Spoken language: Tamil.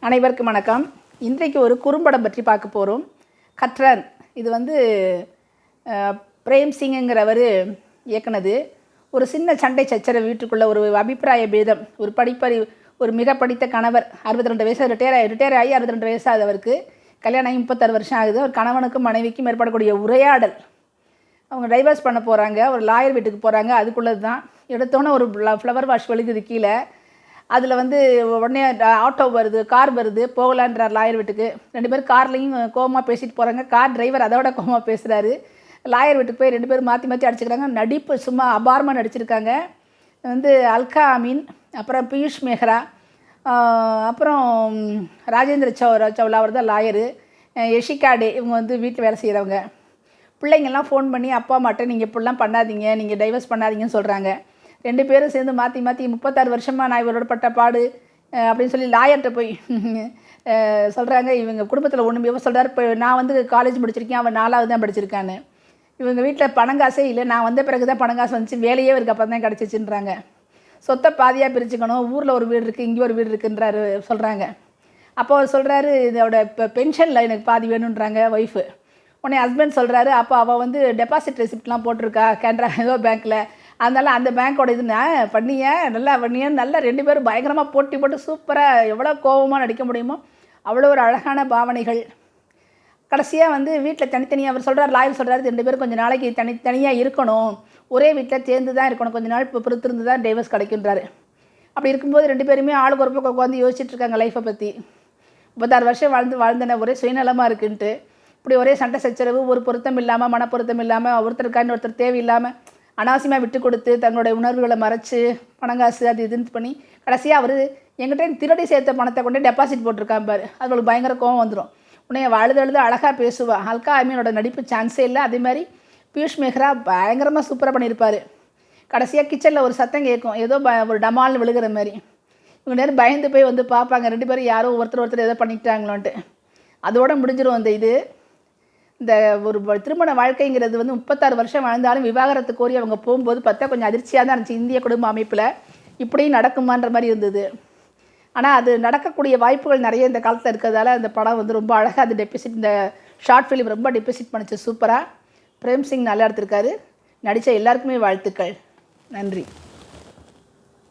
அனைவருக்கும் வணக்கம். இன்றைக்கு ஒரு குறும்படம் பற்றி பார்க்க போகிறோம். கற்றன். இது பிரேம் சிங்குங்கிறவர் இயக்குனது. ஒரு சின்ன சண்டை சச்சரவு, வீட்டுக்குள்ளே ஒரு அபிப்பிராய பேதம், ஒரு மிக படித்த கணவர், 62 வயசு ரிட்டையர் ஆகி 62 வயசாகுது அவருக்கு. கல்யாணம் ஆகி 36 வருஷம் ஆகுது. ஒரு கணவனுக்கும் மனைவிக்கும் ஏற்படக்கூடிய உரையாடல். அவங்க டைவர்ஸ் பண்ண போகிறாங்க. ஒரு லாயர் வீட்டுக்கு போகிறாங்க. அதுக்குள்ளது தான் எடுத்தோன்னே ஒரு ஃப்ளவர் வாஷ் விழுகுது கீழே. அதில் உடனே ஆட்டோ வருது, கார் வருது, போகலான்றார் லாயர் வீட்டுக்கு. 2 பேரும் கார்லேயும் கோவமாக பேசிட்டு போகிறாங்க. கார் டிரைவர் அதோட கோவமாக பேசுகிறாரு. லாயர் வீட்டுக்கு போய் 2 பேரும் மாற்றி மாற்றி அடிச்சுக்கிறாங்க. நடிப்பு சும்மா அபாரமாக நடிச்சிருக்காங்க. அல்கா அமீன், அப்புறம் பியூஷ் மேஹ்ரா, அப்புறம் ராஜேந்திர சௌலா அவர் தான் லாயரு, யஷிகா டே இவங்க வீட்டில் வேலை செய்கிறவங்க. பிள்ளைங்கள்லாம் ஃபோன் பண்ணி அப்பா அம்மாட்ட நீங்கள் இப்படிலாம் பண்ணாதீங்க, நீங்கள் டைவர்ஸ் பண்ணாதீங்கன்னு சொல்கிறாங்க. 2 பேரும் சேர்ந்து மாற்றி 36 வருஷமாக நான் இவரோட பட்ட பாடு அப்படின்னு சொல்லி லாயர்கிட்ட போய் சொல்கிறாங்க. இவங்க குடும்பத்தில் ஒன்றுமே. இவர் சொல்கிறார், இப்போ நான் காலேஜ் முடிச்சிருக்கேன், அவன் 4வது தான் படிச்சிருக்கான்னு. இவங்க வீட்டில் பணங்காசே இல்லை, நான் வந்த பிறகு தான் பணங்காசு வந்துச்சு, வேலையே இவருக்கு அப்புறம் தான் கிடச்சிச்சுன்றாங்க. சொத்தை பாதியாக பிரிச்சுக்கணும், ஊரில் ஒரு வீடு இருக்குது, இங்கே ஒரு வீடு இருக்குன்றாரு சொல்கிறாங்க. அப்போ அவர் சொல்கிறாரு, இதோட இப்போ பென்ஷனில் எனக்கு பாதி வேணுன்றாங்க ஒய்ஃபு. உடனே ஹஸ்பண்ட் சொல்கிறாரு, அப்போ அவள் டெபாசிட் ரெசிப்ட்லாம் போட்டிருக்கா ஏதோ பேங்க்கில், அதனால் அந்த பேங்க்கோட நல்லா 2 பேரும் பயங்கரமாக போட்டு சூப்பராக எவ்வளோ கோபமாக நடிக்க முடியுமோ அவ்வளோ ஒரு அழகான பாவனைகள். கடைசியாக வீட்டில் தனித்தனியாக அவர் சொல்கிறார், லாயர் சொல்கிறாரு, 2 பேரும் கொஞ்சம் நாளைக்கு தனித்தனியாக இருக்கணும், ஒரே வீட்டில் சேர்ந்து தான் இருக்கணும், கொஞ்சம் நாள் இப்போ பொறுத்திருந்து தான் டைவர்ஸ் கிடைக்குன்றாரு. அப்படி இருக்கும்போது 2 பேருமே ஆளுக்கு ஒரு பக்கம் உட்காந்து யோசிச்சுட்டு இருக்காங்க லைஃப்பை பற்றி. 36 வருஷம் வாழ்ந்தன ஒரே சுயநலமாக இருக்குன்ட்டு. இப்படி ஒரே சண்டை சச்சரவு, ஒரு பொருத்தம் இல்லாமல், மனப்பொருத்தம் இல்லாமல், ஒருத்தருக்கான ஒருத்தர் தேவையில்லாமல் அனாவசியமாக விட்டு கொடுத்து தன்னுடைய உணர்வுகளை மறைச்சி பணங்காசு அது இதுன்னு பண்ணி கடைசியாக அவர் எங்கிட்ட திருடி சேர்த்த பணத்தை கொண்டு டெபாசிட் போட்டிருக்கான் பாரு. அது அவளுக்கு பயங்கர கோவம் வந்துடும். உடனே அழுது அழகாக பேசுவா. அல்கா அமீனோட நடிப்பு சான்ஸே இல்லை. அதே மாதிரி பியூஷ் மேஹ்ரா பயங்கரமாக சூப்பராக பண்ணியிருப்பார். கடைசியாக கிச்சனில் ஒரு சத்தம் கேட்கும், ஏதோ ஒரு டமால்னு விழுகிற மாதிரி. இவங்க நேரம் பயந்து போய் பார்ப்பாங்க, 2 பேரும் யாரோ ஒருத்தர் ஏதோ பண்ணிக்கிட்டாங்களோன்ட்டு. அதோடு முடிஞ்சிடும் இந்த ஒரு திருமண வாழ்க்கைங்கிறது 36 வருஷம் வாழ்ந்தாலும் விவாகரத்து கோரி அவங்க போகும்போது பார்த்தா கொஞ்சம் அதிர்ச்சியாக தான் இருந்துச்சு. இந்திய குடும்ப அமைப்பில் இப்படியும் நடக்குமான்ற மாதிரி இருந்தது. ஆனால் அது நடக்கக்கூடிய வாய்ப்புகள் நிறைய இந்த காலத்தில் இருக்கிறதால அந்த படம் ரொம்ப அழகாக இந்த ஷார்ட் ஃபிலிம் ரொம்ப டெபிசிட் பண்ணிச்சு சூப்பராக. பிரேம் சிங் நல்லா எடுத்திருக்காரு. நடித்த எல்லாருக்குமே வாழ்த்துக்கள். நன்றி.